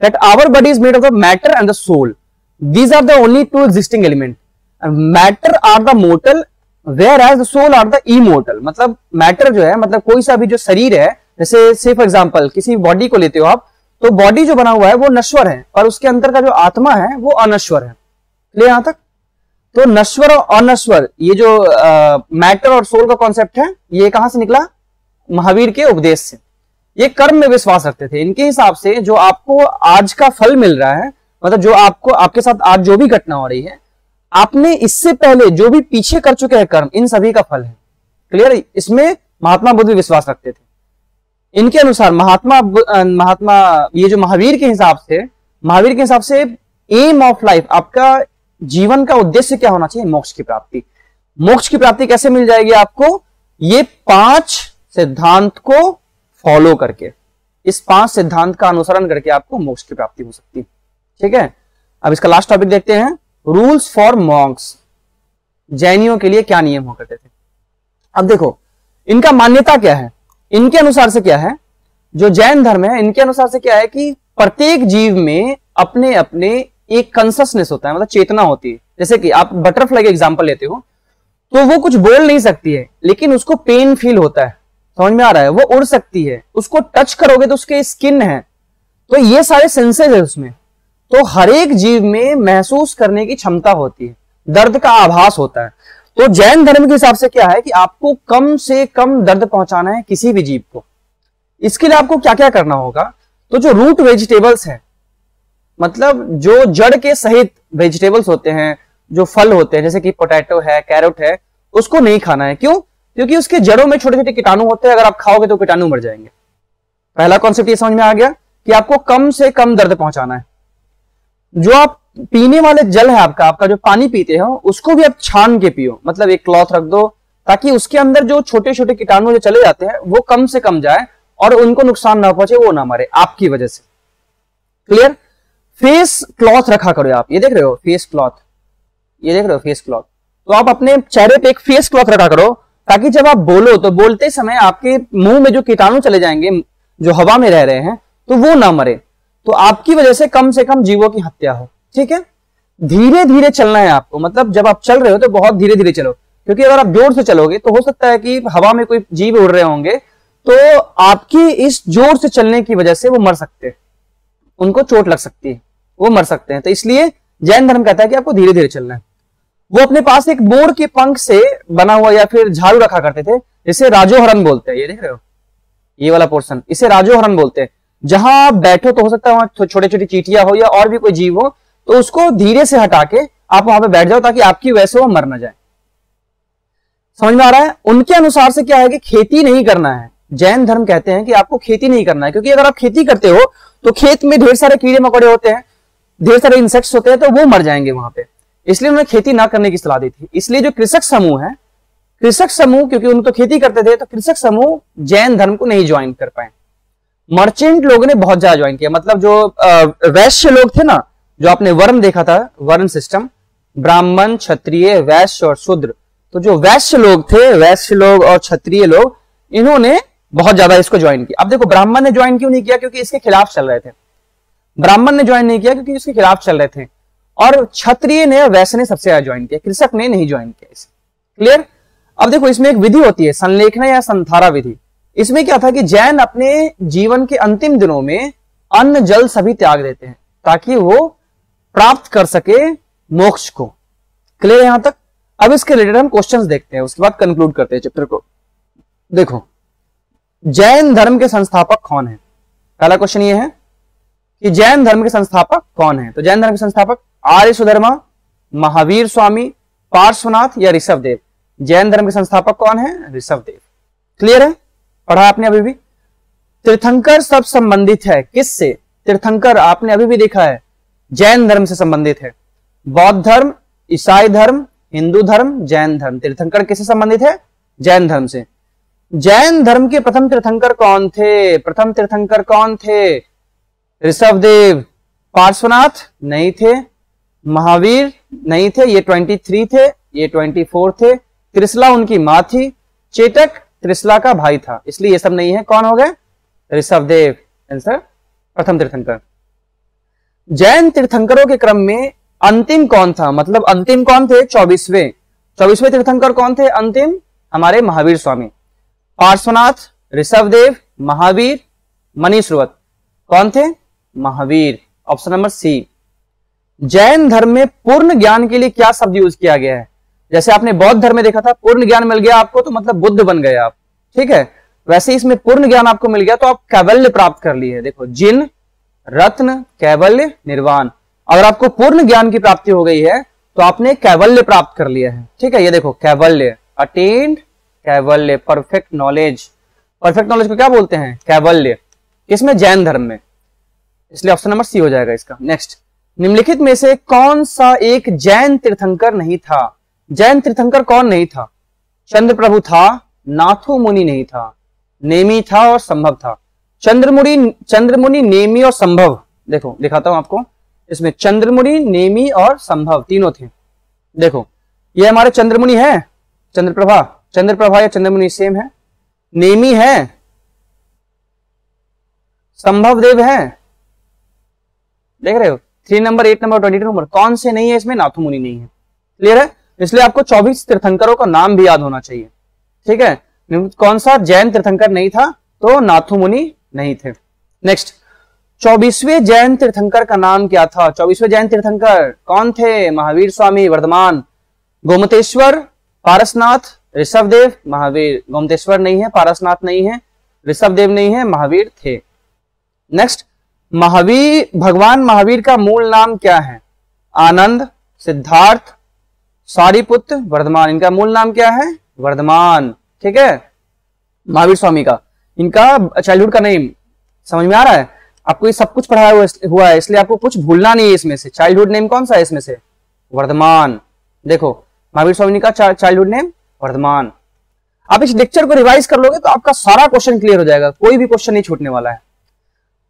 that our body is made of the matter and the soul. These are the only two existing element. Matter are the mortal, whereas the soul are the immortal. मतलब matter जो है, मतलब कोई सा भी जो शरीर है, जैसे से फॉर एग्जांपल किसी बॉडी को लेते हो आप, तो बॉडी जो बना हुआ है वो नश्वर है, और उसके अंदर का जो आत्मा है वो अनश्वर है। ले यहां तक? तो नश्वर और अनश्वर, ये जो मैटर और सोल का कॉन्सेप्ट है, ये कहां से निकला? महावीर के उपदेश से। ये कर्म में विश्वास रखते थे। इनके हिसाब से जो आपको आज का फल मिल रहा है, मतलब जो आपको आपके साथ आज जो भी घटना हो रही है, आपने इससे पहले जो भी पीछे कर चुके हैं कर्म, इन सभी का फल है। क्लियर? इसमें महात्मा बुद्ध भी विश्वास रखते थे। इनके अनुसार महात्मा ये जो महावीर के हिसाब से एम ऑफ लाइफ, आपका जीवन का उद्देश्य क्या होना चाहिए? मोक्ष की प्राप्ति। मोक्ष की प्राप्ति कैसे मिल जाएगी आपको? ये 5 सिद्धांत को फॉलो करके, इस 5 सिद्धांत का अनुसरण करके आपको मोक्ष की प्राप्ति हो सकती है। ठीक है, अब इसका लास्ट टॉपिक देखते हैं, रूल्स फॉर मॉन्क्स। जैनियों के लिए क्या नियम हुआ करते थे? अब देखो इनका मान्यता क्या है। इनके अनुसार से क्या है, जो जैन धर्म है, इनके अनुसार से क्या है कि प्रत्येक जीव में अपने अपने एक कॉन्शसनेस होता है, मतलब चेतना होती है। जैसे कि आप बटरफ्लाई का एग्जांपल लेते हो, तो वो कुछ बोल नहीं सकती है, लेकिन उसको पेन फील होता है। समझ में आ रहा है? वो उड़ सकती है, उसको टच करोगे तो उसके स्किन है, तो ये सारे सेंसेस है उसमें। तो हर एक जीव में महसूस करने की क्षमता होती है, दर्द का आभास होता है। तो जैन धर्म के हिसाब से क्या है कि आपको कम से कम दर्द पहुंचाना है किसी भी जीव को। इसके लिए आपको क्या क्या करना होगा? तो जो रूट वेजिटेबल्स है, मतलब जो जड़ के सहित वेजिटेबल्स होते हैं, जो फल होते हैं, जैसे कि पोटैटो है, कैरेट है, उसको नहीं खाना है। क्यों? क्योंकि उसके जड़ों में छोटे छोटे कीटाणु होते हैं, अगर आप खाओगे तो कीटाणु मर जाएंगे। पहला कॉन्सेप्ट ये समझ में आ गया कि आपको कम से कम दर्द पहुंचाना है। जो आप पीने वाले जल है, आपका जो पानी पीते हो, उसको भी आप छान के पियो, मतलब एक क्लॉथ रख दो, ताकि उसके अंदर जो छोटे छोटे कीटाणु जो चले जाते हैं वो कम से कम जाए और उनको नुकसान ना पहुंचे, वो ना मरे आपकी वजह से। क्लियर? फेस क्लॉथ रखा करो आप, ये देख रहे हो फेस क्लॉथ, ये देख रहे हो फेस क्लॉथ, तो आप अपने चेहरे पे एक फेस क्लॉथ रखा करो, ताकि जब आप बोलो तो बोलते समय आपके मुंह में जो कीटाणु चले जाएंगे, जो हवा में रह रहे हैं, तो वो ना मरे, तो आपकी वजह से कम जीवों की हत्या हो। ठीक है? धीरे धीरे चलना है आपको, मतलब जब आप चल रहे हो तो बहुत धीरे धीरे चलो, क्योंकि अगर आप जोर से चलोगे तो हो सकता है कि हवा में कोई जीव उड़ रहे होंगे, तो आपकी इस जोर से चलने की वजह से वो मर सकते हैं, उनको चोट लग सकती है, वो मर सकते हैं। तो इसलिए जैन धर्म कहता है कि आपको धीरे धीरे चलना है। वो अपने पास एक मोर के पंख से बना हुआ या फिर झाड़ू रखा करते थे, इसे राजोहरण बोलते हैं। ये देख रहे हो, ये वाला पोर्शन, इसे राजोहरण बोलते हैं। जहां आप बैठो तो हो सकता है वहां छोटे छोटे चींटियां हो या और भी कोई जीव हो, तो उसको धीरे से हटा के आप वहां पे बैठ जाओ, ताकि आपकी वजह से वो मर ना जाए। समझ में आ रहा है? उनके अनुसार से क्या है कि खेती नहीं करना है। जैन धर्म कहते हैं कि आपको खेती नहीं करना है, क्योंकि अगर आप खेती करते हो तो खेत में ढेर सारे कीड़े मकोड़े होते हैं, ढेर सारे इंसेक्ट्स होते हैं, तो वो मर जाएंगे वहां पे। इसलिए उन्होंने खेती ना करने की सलाह दी थी। इसलिए जो कृषक समूह है, कृषक समूह, क्योंकि उन तो खेती करते थे, तो कृषक समूह जैन धर्म को नहीं ज्वाइन कर पाए। मर्चेंट लोगों ने बहुत ज्यादा ज्वाइन किया, मतलब जो वैश्य लोग थे ना, जो आपने वर्ण देखा था, वर्ण सिस्टम, ब्राह्मण, क्षत्रिय, वैश्य और शूद्र, तो जो वैश्य लोग थे, वैश्य लोग और क्षत्रिय लोग, इन्होंने बहुत ज्यादा इसको ज्वाइन किया। अब देखो, ब्राह्मण ने ज्वाइन क्यों नहीं किया? क्योंकि इसके खिलाफ चल रहे थे। ब्राह्मण ने ज्वाइन नहीं किया क्योंकि इसके खिलाफ चल रहे थे, और क्षत्रिय ने, वैश्य ने सबसे ज्यादा ज्वाइन किया, कृषक ने नहीं ज्वाइन किया इसे। क्लियर? अब देखो, इसमें एक विधि होती है, संलेखना या संथारा विधि। इसमें क्या था कि जैन अपने जीवन के अंतिम दिनों में अन्न जल सभी त्याग देते हैं ताकि वो प्राप्त कर सके मोक्ष को। क्लियर यहां तक? अब इसके रिलेटेड हम क्वेश्चंस देखते हैं, उसके बाद कंक्लूड करते हैं चैप्टर को। देखो, जैन धर्म के संस्थापक कौन है? पहला क्वेश्चन ये है कि जैन धर्म के संस्थापक कौन है? तो जैन धर्म के संस्थापक आर्य सुधर्मा, महावीर स्वामी, पार्श्वनाथ या ऋषभदेव। जैन धर्म के संस्थापक कौन है? ऋषभदेव। क्लियर है? पढ़ा आपने अभी भी? तीर्थंकर सब संबंधित है किससे? तीर्थंकर आपने अभी भी देखा है, जैन धर्म से संबंधित है। बौद्ध धर्म, ईसाई धर्म, हिंदू धर्म, जैन धर्म। तीर्थंकर किससे संबंधित है? जैन धर्म से। जैन धर्म के प्रथम तीर्थंकर कौन थे? प्रथम तीर्थंकर कौन थे? ऋषभदेव। पार्श्वनाथ नहीं थे, महावीर नहीं थे, ये 23 थे, ये 24 थे। त्रिशला उनकी मां थी, चेतक त्रिशला का भाई था, इसलिए ये सब नहीं है। कौन हो गए? ऋषभदेव। आंसर प्रथम तीर्थंकर। जैन तीर्थंकरों के क्रम में अंतिम कौन था? मतलब अंतिम कौन थे? 24वें तीर्थंकर कौन थे अंतिम? हमारे महावीर स्वामी। पार्श्वनाथ, ऋषभदेव, महावीर, मनीश्वरवत। कौन थे? Mahavir. Option number C. Jain धर्म में पूर्ण ज्ञान के लिए क्या शब्द यूज किया गया है? जैसे आपने बौद्ध धर्म में देखा था, पूर्ण ज्ञान मिल गया आपको तो मतलब बुद्ध बन गए आप, ठीक है? वैसे इसमें पूर्ण ज्ञान आपको मिल गया तो आप कैवल्य प्राप्त कर लिए। देखो, जिन, रत्न, कैवल्य, निर्वाण। अगर आपको पूर्ण ज्ञान की प्राप्ति हो गई है तो आपने कैवल्य प्राप्त कर लिया है, ठीक है? ये देखो, कैवल्य, अटेन्ड कैवल्य, परफेक्ट नॉलेज। परफेक्ट नॉलेज को क्या बोलते हैं? कैवल्य। इसमें जैन धर्म में, इसलिए ऑप्शन नंबर सी हो जाएगा इसका। नेक्स्ट, निम्नलिखित में से कौन सा एक जैन तीर्थंकर नहीं था? जैन तीर्थंकर कौन नहीं था? चंद्र प्रभु था, नाथु मुनि नहीं था, नेमी था और संभव था। चंद्रमुनि, नेमी और संभव। देखो, दिखाता हूं आपको, इसमें चंद्रमुनि, नेमी और संभव तीनों थे। देखो, ये हमारे चंद्रमुनि है, चंद्रप्रभा या चंद्रमुनि सेम है, नेमी है, संभव देव है। देख रहे हो? 3 नंबर, 8 नंबर, 22 नंबर कौन से नहीं है इसमें? नाथु मुनि नहीं है। क्लियर है? इसलिए आपको 24 तीर्थंकरों का नाम भी याद होना चाहिए, ठीक है? कौन सा जैन तीर्थंकर नहीं था? तो नाथु मुनि नहीं थे। नेक्स्ट, 24वें जैन तीर्थंकर का नाम क्या था? 24वें जैन तीर्थंकर कौन थे? महावीर स्वामी, वर्धमान, गोमतेश्वर, पारसनाथ, ऋषभदेव, महावीर। गोमतेश्वर नहीं है, पारसनाथ नहीं है, ऋषभदेव नहीं है, महावीर थे। नेक्स्ट, भगवान महावीर का मूल नाम क्या है? आनंद, सिद्धार्थ, सारिपुत्र, वर्धमान। इनका मूल नाम क्या है? वर्धमान, ठीक है? महावीर स्वामी का, इनका चाइल्डहुड का नेम समझ में आ रहा है? आपको ये सब कुछ पढ़ाया हुआ है, इसलिए आपको कुछ भूलना नहीं है इसमें से। चाइल्डहुड नेम कौन सा है इसमें से? वर्धमान। देखो, महावीर स्वामी का चाइल्डहुड नेम वर्धमान। आप इस लेक्चर को रिवाइज कर लोगे तो आपका सारा क्वेश्चन क्लियर हो जाएगा, कोई भी क्वेश्चन नहीं छूटने वाला है।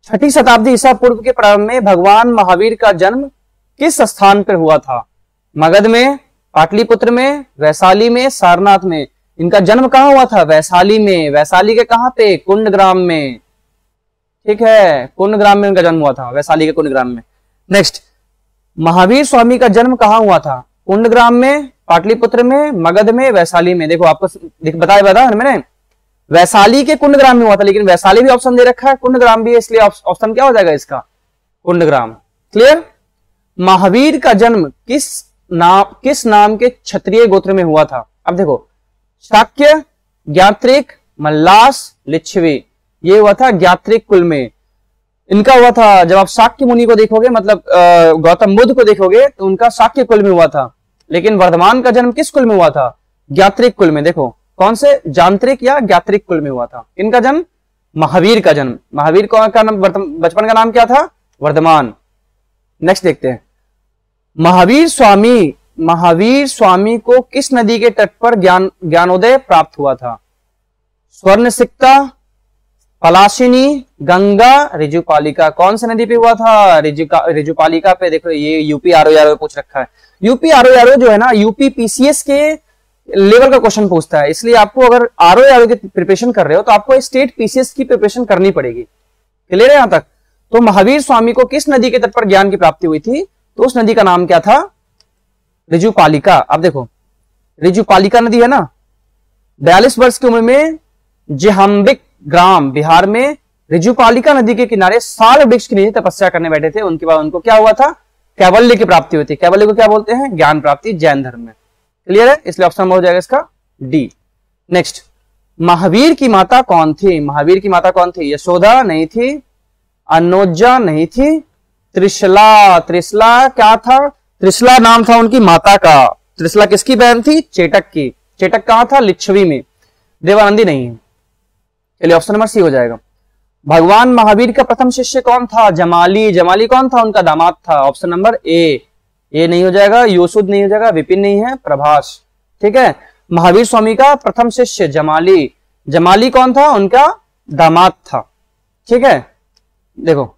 6ठी शताब्दी ईसा पूर्व के प्रारंभ में भगवान महावीर का जन्म किस स्थान पर हुआ था? मगध में, पाटलिपुत्र में, वैशाली में, सारनाथ में। इनका जन्म कहां हुआ था? वैशाली में। वैशाली के कहां पे? कुंडग्राम में, ठीक है? कुंडग्राम में इनका जन्म हुआ था, वैशाली के कुंडग्राम में। नेक्स्ट, महावीर स्वामी का जन्म कहां हुआ था? कुंडग्राम में, पाटलिपुत्र में, मगध में, वैशाली में। देखो, आपको बताया मैंने, वैशाली के कुंडग्राम में हुआ था, लेकिन वैशाली भी ऑप्शन दे रखा है, कुंडग्राम भी है, इसलिए ऑप्शन क्या हो जाएगा इसका? कुंडग्राम। क्लियर? महावीर का जन्म किस नाम के क्षत्रिय गोत्र में हुआ था? अब देखो, शाक्य, ज्ञात्रिक, मल्लास, लिच्छवी। ये हुआ था ज्ञात्रिक कुल में, इनका हुआ था। जब आप शाक्य मुनि को देखोगे, मतलब गौतम बुद्ध को देखोगे, तो उनका शाक्य कुल में हुआ था। लेकिन वर्धमान का जन्म किस कुल में हुआ था? ज्ञात्रिक कुल में, देखो कौन से, जांत्रिक या ज्ञात्रिक कुल में हुआ था। इनका जन्म, महावीर का जन्म। महावीर का नाम, बचपन का नाम क्या था? वर्धमान। नेक्स्ट देखते हैं, महावीर स्वामी को किस नदी के तट पर ज्ञानोदय प्राप्त हुआ था? स्वर्णसिक्ता, पलाशिनी, गंगा, ऋजुपालिका। कौन सी नदी पे हुआ था? ऋजुपालिका पे। देखो ये यूपी आरओ पूछ रखा है। यूपी आरओ जो है ना, यूपी पीसीएस के लेवल का क्वेश्चन पूछता है, इसलिए आपको अगर आरओ की प्रिपरेशन कर रहे हो तो आपको स्टेट पीसीएस की प्रिपरेशन करनी पड़ेगी। क्लियर है यहां तक? तो महावीर स्वामी को किस नदी के तट पर ज्ञान की प्राप्ति हुई थी? तो उस नदी का नाम क्या था? ऋजुपालिका। अब देखो ऋजुपालिका नदी है ना, 42 वर्ष की उम्र में जिहाम्बिक ग्राम बिहार में ऋजुपालिका नदी के किनारे साल वृक्ष के नीचे तपस्या करने बैठे थे। उनके बाद उनको क्या हुआ था? कैवल्य की प्राप्ति हुई थी। कैवल्य को क्या बोलते हैं? ज्ञान प्राप्ति, जैन धर्म में। क्लियर है? इसलिए ऑप्शन हो जाएगा इसका डी। नेक्स्ट, महावीर की माता कौन थी? महावीर की माता कौन थी? यशोदा नहीं थी, अनोजा नहीं थी, त्रिशला। त्रिशला क्या था? त्रिशला नाम था उनकी माता का। त्रिशला किसकी बहन थी? चेटक की। चेटक कहां था? लिच्छवी में। देवानंदी नहीं है। चलिए ऑप्शन नंबर सी हो जाएगा। भगवान महावीर का प्रथम शिष्य कौन था? जमाली। जमाली कौन था? उनका दामाद था। Option number A. ये नहीं हो जाएगा, यूसुद नहीं हो जाएगा, विपिन नहीं है, प्रभास। ठीक है, महावीर स्वामी का प्रथम शिष्य जमाली। जमाली कौन था? उनका दामाद था। ठीक है, देखो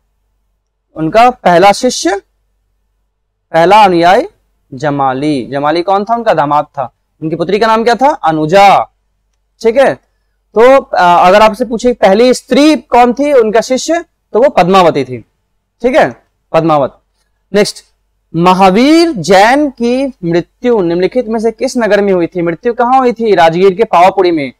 उनका पहला शिष्य, पहला अनुयायी जमाली। जमाली कौन था? उनका दामाद था। उनकी पुत्री का नाम क्या था? अनुजा। ठीक है, तो अगर आपसे पूछे पहली स्त्री कौन थी उनका शिष्य, तो वो पद्मावती थी। ठीक है, पद्मावत। नेक्स्ट, महावीर जैन की मृत्यु निम्नलिखित में से किस नगर में हुई थी? मृत्यु कहां हुई थी? राजगीर के पावापुरी में।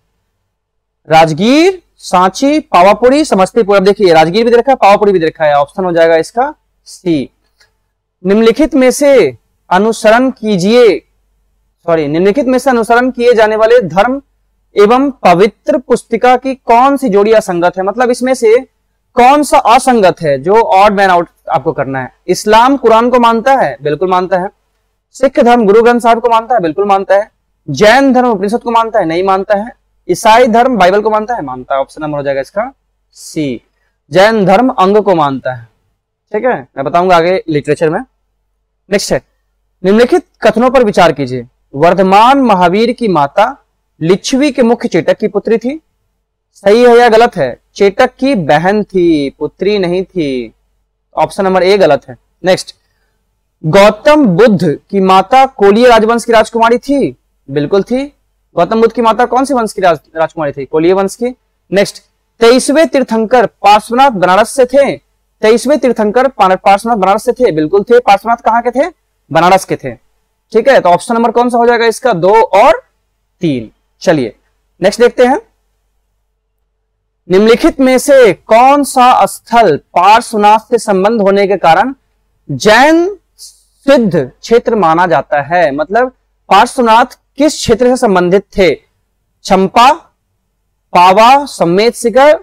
राजगीर, सांची, पावापुरी, समस्तीपुर। अब देखिए राजगीर भी दे रखा है, पावापुरी भी दे रखा है। ऑप्शन हो जाएगा इसका सी। निम्नलिखित में से अनुसरण किए जाने वाले धर्म एवं पवित्र पुस्तिका की कौन सी जोड़ी असंगत है? मतलब इसमें से कौन सा असंगत है जो ऑड मैन आउट आपको करना है? इस्लाम कुरान को मानता है? बिल्कुल मानता है। सिख धर्म गुरु ग्रंथ साहिब को मानता है? बिल्कुल मानता है। जैन धर्म उपनिषद को मानता है? नहीं मानता है। ईसाई धर्म बाइबल को मानता है? मानता है। ऑप्शन नंबर हो जाएगा इसका सी। जैन धर्म अंग को मानता है। ठीक है, मैं बताऊंगा आगे लिटरेचर में। नेक्स्ट है, निम्नलिखित कथनों पर विचार कीजिए। वर्धमान महावीर की माता लिच्छवी के मुख्य चेटक की पुत्री थी। सही है या गलत है? चेटक की बहन थी, पुत्री नहीं थी। ऑप्शन नंबर ए गलत है। नेक्स्ट, गौतम बुद्ध की माता कोलीय राजवंश की राजकुमारी थी? बिल्कुल थी। गौतम बुद्ध की माता कौन सी वंश की राजकुमारी थी? कोलीय वंश की। नेक्स्ट, 23वें तीर्थंकर पार्श्वनाथ बनारस से थे? 23वें तीर्थंकर पार्श्वनाथ बनारस से थे? बिल्कुल थे। पार्श्वनाथ कहां के थे? बनारस के थे। ठीक है, तो ऑप्शन नंबर कौन सा हो जाएगा इसका? 2 और 3। चलिए नेक्स्ट देखते हैं। निम्नलिखित में से कौन सा स्थल पार्श्वनाथ से संबंध होने के कारण जैन सिद्ध क्षेत्र माना जाता है? मतलब पार्श्वनाथ किस क्षेत्र से संबंधित थे? चंपा, पावा, सम्मेद शिखर,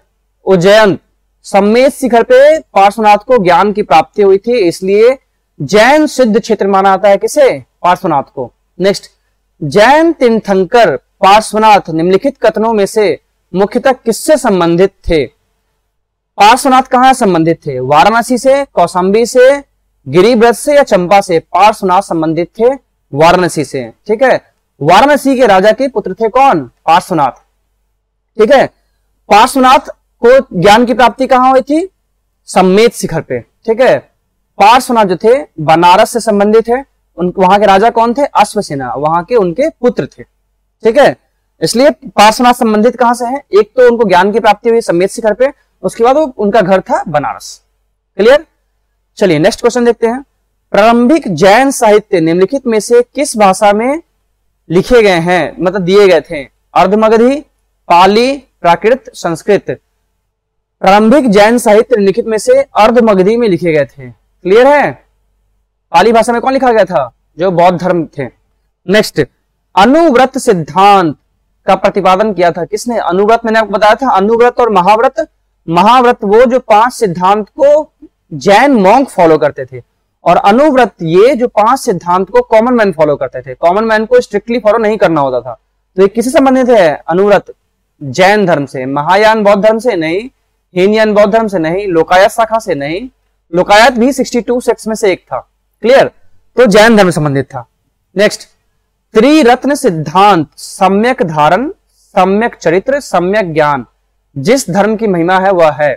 उज्जैन। सम्मेद शिखर पे पार्श्वनाथ को ज्ञान की प्राप्ति हुई थी, इसलिए जैन सिद्ध क्षेत्र माना जाता है किसे? पार्श्वनाथ को। नेक्स्ट, जैन तीर्थंकर पार्श्वनाथ निम्नलिखित कथनों में से मुख्यतः किससे संबंधित थे? पार्श्वनाथ कहां संबंधित थे? वाराणसी से, कौशाम्बी से, गिरिव्रत से या चंपा से? पार्श्वनाथ संबंधित थे वाराणसी से। ठीक है, वाराणसी के राजा के पुत्र थे कौन? पार्श्वनाथ। ठीक है, पार्श्वनाथ को ज्ञान की प्राप्ति कहां हुई थी? सम्मेद शिखर पे। ठीक है, पार्श्वनाथ जो थे बनारस से संबंधित है। वहां के राजा कौन थे? अश्वसेना, वहां के उनके पुत्र थे। ठीक है, इसलिए पार्श्वनाथ संबंधित कहां से है? एक तो उनको ज्ञान की प्राप्ति हुई सम्मेद शिखर पे, उसके बाद उनका घर था बनारस। क्लियर? चलिए नेक्स्ट क्वेश्चन देखते हैं। प्रारंभिक जैन साहित्य निम्नलिखित में से किस भाषा में लिखे गए हैं, मतलब दिए गए थे? अर्धमगधी, पाली, प्राकृत, संस्कृत। प्रारंभिक जैन साहित्य निम्नलिखित में से अर्धमगधी में लिखे गए थे। क्लियर है? पाली भाषा में कौन लिखा गया था? जो बौद्ध धर्म थे। नेक्स्ट, अनुव्रत सिद्धांत का प्रतिपादन किया था किसने? अनुव्रत मैंने आपको बताया था, अनुव्रत और महाव्रत। महाव्रत वो जो 5 सिद्धांत को जैन मॉन्क फॉलो करते थे, और अनुव्रत ये जो 5 सिद्धांत को कॉमन मैन फॉलो करते थे। कॉमन मैन को स्ट्रिक्टली फॉलो नहीं करना होता था, तो ये किससे संबंधित है? अनुव्रत जैन धर्म से। महायान बौद्ध धर्म से नहीं, हीनयान बौद्ध धर्म से नहीं, लोकायत शाखा से नहीं, लोकायत भी 62 सेक्ट्स में से एक था। क्लियर? तो जैन धर्म से संबंधित था। नेक्स्ट, त्रिरत्न सिद्धांत, सम्यक धारण, सम्यक चरित्र, सम्यक ज्ञान, जिस धर्म की महिमा है वह है।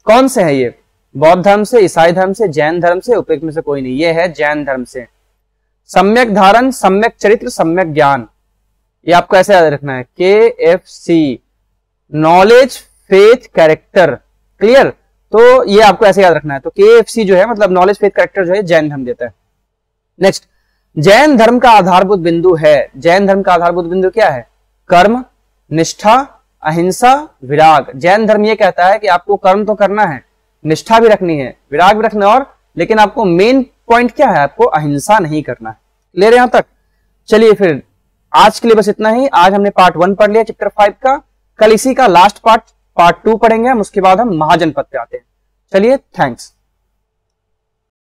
कौन से है ये? बौद्ध धर्म से, ईसाई धर्म से, जैन धर्म से, उपयुक्त में से कोई नहीं। ये है जैन धर्म से। सम्यक धारण, सम्यक चरित्र, सम्यक ज्ञान, ये आपको ऐसे याद रखना है, KFC, knowledge, faith, character. Clear? तो ये आपको ऐसे याद रखना है। तो KFC जो है मतलब नॉलेज, फेथ, कैरेक्टर जो है जैन धर्म देता है। नेक्स्ट, जैन धर्म का आधारभूत बिंदु है। जैन धर्म का आधारभूत बिंदु क्या है? कर्म, निष्ठा, अहिंसा, विराग। जैन धर्म ये कहता है कि आपको कर्म तो करना है, निष्ठा भी रखनी है, विराग भी रखना है, और लेकिन आपको मेन पॉइंट क्या है? आपको अहिंसा नहीं करना है। क्लियर यहां तक? चलिए फिर आज के लिए बस इतना ही। आज हमने पार्ट 1 पढ़ लिया चैप्टर 5 का। कल इसी का लास्ट पार्ट 2 पढ़ेंगे हम, उसके बाद हम महाजनपद पे आते हैं। चलिए, थैंक्स।